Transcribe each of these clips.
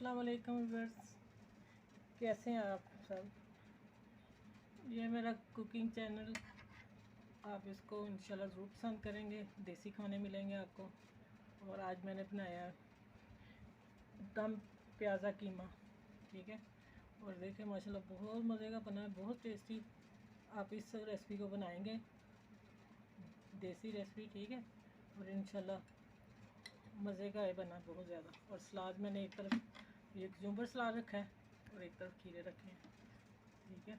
अस्सलाम वालेकुम व्यूअर्स, कैसे हैं आप सब। ये मेरा कुकिंग चैनल, आप इसको इंशाल्लाह ज़रूर पसंद करेंगे। देसी खाने मिलेंगे आपको। और आज मैंने बनाया दम प्याज़ा कीमा, ठीक है। और देखिए माशाल्लाह बहुत मज़े का बना है, बहुत टेस्टी। आप इस रेसिपी को बनाएंगे, देसी रेसिपी, ठीक है। और इंशाल्लाह मज़े का है बना बहुत ज़्यादा। और सलाद मैंने एक तरफ ये कुकुम्बर सलाद रखा है और एक तरफ खीरे रखे हैं, ठीक है।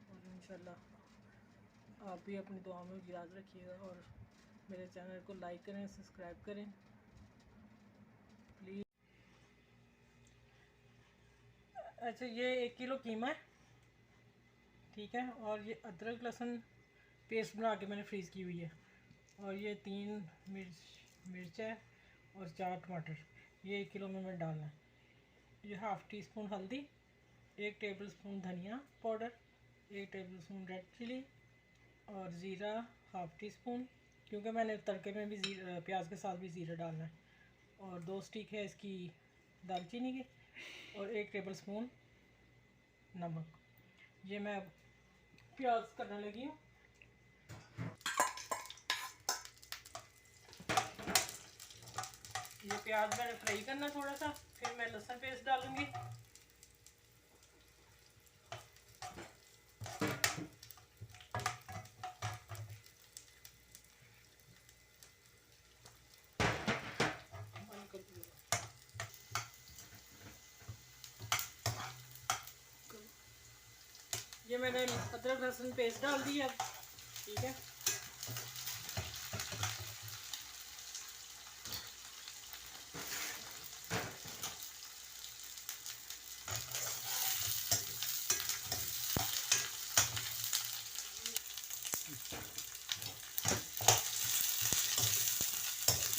और इंशाल्लाह आप भी अपनी दुआ में याद रखिएगा और मेरे चैनल को लाइक करें, सब्सक्राइब करें प्लीज़। अच्छा, ये 1 किलो कीमा है, ठीक है। और ये अदरक लहसुन पेस्ट बना के मैंने फ्रीज़ की हुई है। और ये 3 मिर्च है और 4 टमाटर, ये 1 किलो में मैंने डालना है। ये हाफ़ टी स्पून हल्दी, 1 टेबल स्पून धनिया powder, 1 tablespoon red chilli और ज़ीरा हाफ़ टी स्पून, क्योंकि मैंने तड़के में भी प्याज के साथ भी ज़ीरा डालना है। और 2 स्टिक है इसकी दालचीनी की और 1 टेबल स्पून नमक। ये मैं अब प्याज करने लगी हूँ। ये प्याज मैंने फ्राई करना थोड़ा सा, फिर मैं लहसुन पेस्ट डालूंगी। ये मैंने अदरक लहसुन पेस्ट डाल दी अब, ठीक है।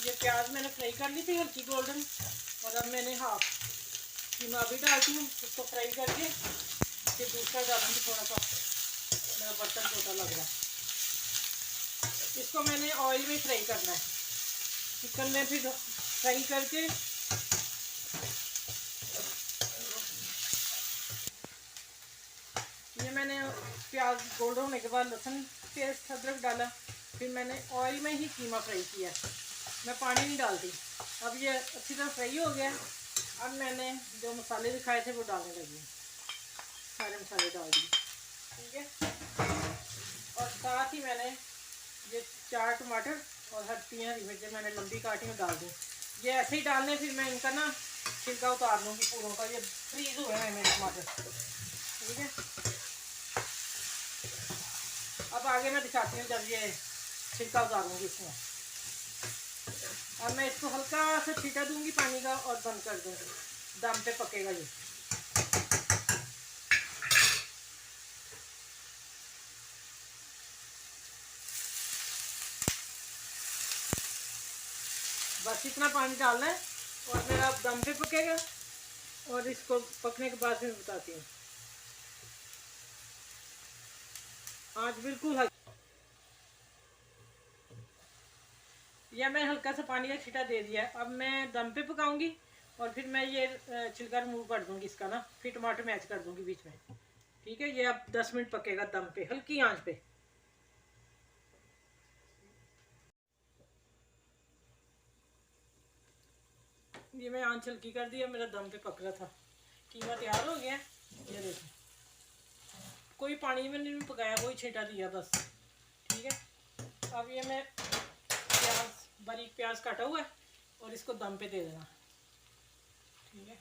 ये प्याज मैंने फ्राई कर ली थी हल्की गोल्डन। और अब मैंने हाफ कीमा भी डालती हूँ, इसको फ्राई करके फिर दूसरा डालूंगी। थोड़ा सा मेरा बर्तन छोटा लग रहा है, इसको मैंने ऑयल में फ्राई करना है। चिकन में फिर फ्राई करके ये मैंने प्याज गोल्डन होने के बाद लहसुन पेस्ट अदरक डाला, फिर मैंने ऑयल में ही कीमा फ्राई किया, मैं पानी नहीं डालती। अब ये अच्छी तरह फ्राई हो गया। अब मैंने जो मसाले दिखाए थे वो डालने लगी, सारे मसाले डाल दिए, ठीक है। और साथ ही मैंने ये 4 टमाटर और हरी मिर्चें मैंने लंबी काटी में डाल दी। ये ऐसे ही डालने, फिर मैं इनका ना छिलका उतार लूँगी पूरों का। ये फ्रीज हुए हैं मेरे टमाटर, ठीक है। अब आगे मैं दिखाती हूँ जब ये छिलका उतारूँगी इसमें। अब मैं इसको हल्का सा छींटा दूंगी पानी का और बंद कर दूंगी, दम पे पकेगा ये। बस इतना पानी डालना है और मेरा दम पे पकेगा। और इसको पकने के बाद फिर बताती हूँ। आज बिल्कुल या मैं हल्का सा पानी का छींटा दे दिया है। अब मैं दम पे पकाऊंगी और फिर मैं ये छिलका रिमूव कर दूंगी इसका ना, फिर टमाटर मैच कर दूंगी बीच में, ठीक है। ये अब 10 मिनट पकेगा दम पे, हल्की आंच पे। ये मैं आंच हल्की कर दिया, मेरा दम पे पक रहा था। कीमा तैयार हो गया, ये देखो। कोई पानी में नहीं पकाया, कोई छींटा दिया बस, ठीक है। अब ये मैं प्याज, बारीक प्याज काटा हुआ है और इसको दम पे दे देना, ठीक है।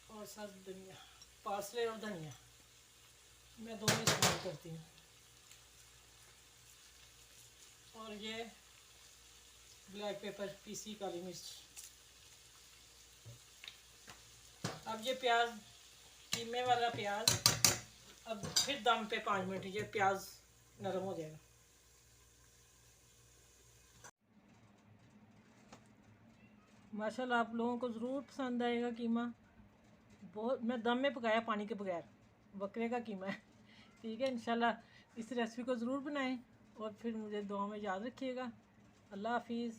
और साथ धनिया, पार्सले और धनिया मैं दोनों इस्तेमाल करती हूँ। और ये ब्लैक पेपर, पीसी काली मिर्च। अब ये प्याज, कीमे वाला प्याज, अब फिर दम पे 5 मिनट ये प्याज नरम हो जाएगा। माशाल्लाह आप लोगों को ज़रूर पसंद आएगा कीमा। बहुत मैं दम में पकाया पानी के बगैर, बकरे का कीमा है, ठीक है। इंशाल्लाह इस रेसिपी को ज़रूर बनाएं और फिर मुझे दुआ में याद रखिएगा। अल्लाह हाफिज़।